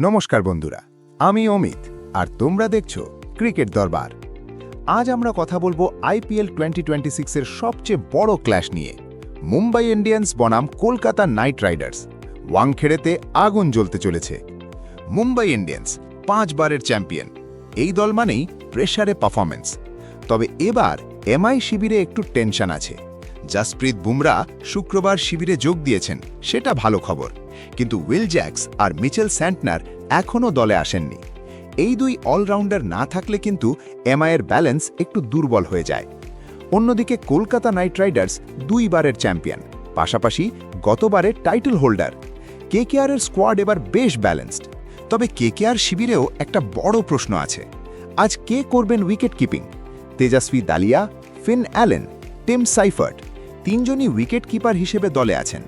নমস্কার বন্ধুরা, আমি অমিত আর তোমরা দেখছো ক্রিকেট দরবার। আজ আমরা কথা বলবো আইপিএল 2026 এর সবচেয়ে বড় ক্ল্যাশ নিয়ে, মুম্বাই ইন্ডিয়ান্স বনাম কলকাতা নাইট রাইডার্স। ওয়াংখেড়েতে আগুন জ্বলতে চলেছে। মুম্বাই ইন্ডিয়ান্স 5 বারের চ্যাম্পিয়ন, এই দল মানেই প্রেসারে পারফরম্যান্স। তবে এবার এমআই শিবিরে একটু টেনশন আছে। জসপ্রীত বুমরা শুক্রবার শিবিরে যোগ দিয়েছেন, সেটা ভালো খবর, কিন্তু উইল জ্যাক্স আর মিচেল স্যান্টনার এখনও দলে আসেননি। এই দুই অলরাউন্ডার না থাকলে কিন্তু এমআইয়ের ব্যালেন্স একটু দুর্বল হয়ে যায়। অন্যদিকে কলকাতা নাইট রাইডার্স 2 বারের চ্যাম্পিয়ন, পাশাপাশি গতবারের টাইটেল হোল্ডার। কেকেআরের স্কোয়াড এবার বেশ ব্যালেন্সড। তবে কেকেআর শিবিরেও একটা বড় প্রশ্ন আছে। আজ কে করবেন wicket keeping? Tejasvi Dahiya, Finn Allen, Tim Seifert তিনজনই উইকেট কিপার হিসেবে দলে আছেন।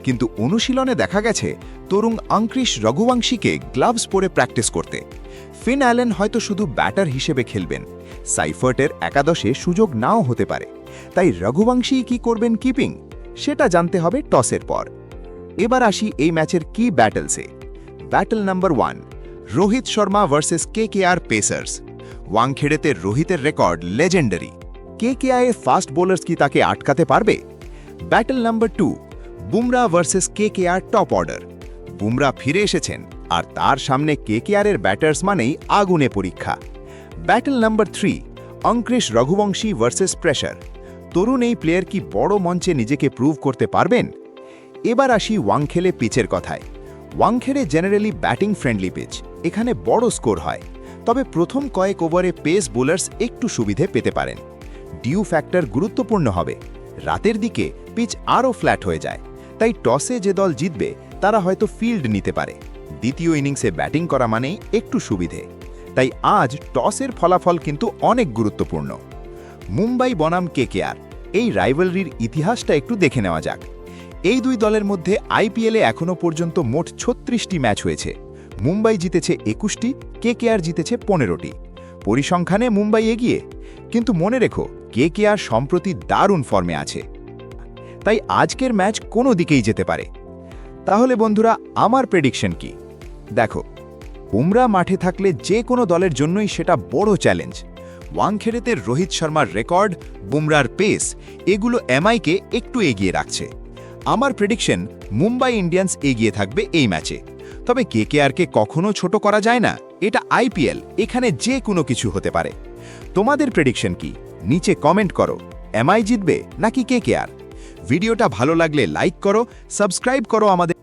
কিন্তু অনুশীলনে দেখা গেছে তরুণ অঙ্কৃশ রঘুবংশীকে গ্লাভস পরে প্র্যাকটিস করতে। ফিন অ্যালেন হয়তো শুধু ব্যাটার হিসেবে খেলবেন। সাইফার্টের একাদশে সুযোগ নাও হতে পারে। তাই রঘুবংশী কি করবেন কিপিং, সেটা জানতে হবে টসের পর। এবার আসি এই ম্যাচের কি ব্যাটলসে। Battle number 1, Rohit Sharma versus KKR pacers. ওয়াংখেড়েতে রোহিতের record legendary. KKR fast bowlers কি তাকে আটকাতে পারবে? Battle number 2, Bumrah versus KKR top order. Bumrah ফিরে এসেছেন আর তার সামনে কেকেআরের ব্যাটার্স মানেই আগুনে পরীক্ষা। Battle number 3, Angkrish Raghuvanshi versus pressure. তরুণ এই প্লেয়ার কি বড় মঞ্চে নিজেকে প্রুভ করতে পারবেন? এবার আসি ওয়াংখেড়ে পিচের কথায়। Wankhede generally batting friendly pitch, এখানে বড় স্কোর হয়। তবে প্রথম কয়েক ওভারে পেস বোলার্স একটু সুবিধে পেতে পারেন। ডিউ ফ্যাক্টর গুরুত্বপূর্ণ হবে। রাতের দিকে পিচ আরও ফ্ল্যাট হয়ে যায়, তাই টসে যে দল জিতবে তারা হয়তো ফিল্ড নিতে পারে। দ্বিতীয় ইনিংসে ব্যাটিং করা মানেই একটু সুবিধে। তাই আজ টসের ফলাফল কিন্তু অনেক গুরুত্বপূর্ণ। মুম্বাই বনাম কেকেআর, এই রাইভালরির ইতিহাসটা একটু দেখে নেওয়া যাক। এই দুই দলের মধ্যে আইপিএলে এখনও পর্যন্ত মোট 36টি ম্যাচ হয়েছে। মুম্বাই জিতেছে 21টি, কেকেআর জিতেছে 15টি। পরিসংখ্যানে মুম্বাই এগিয়ে, কিন্তু মনে রেখো কেকেআর সম্প্রতি দারুণ ফর্মে আছে। তাই আজকের ম্যাচ কোনো দিকেই যেতে পারে। তাহলে বন্ধুরা, আমার প্রেডিকশন কি? দেখো, বুমরা মাঠে থাকলে যে কোনো দলের জন্যই সেটা বড় চ্যালেঞ্জ। ওয়াংখেড়েতে রোহিত শর্মার রেকর্ড, বুমরার পেস, এগুলো এমআইকে একটু এগিয়ে রাখছে। আমার প্রেডিকশন, মুম্বাই ইন্ডিয়ান্স এগিয়ে থাকবে এই ম্যাচে। তবে কেকেআরকে কখনো ছোট করা যায় না, এটা আইপিএল, এখানে যে কোনো কিছু হতে পারে। তোমাদের প্রেডিকশন কি? নিচে কমেন্ট করো। এমআই জিতবে নাকি কেকেআর? ভিডিওটা ভালো লাগলে লাইক করো, সাবস্ক্রাইব করো আমাদের।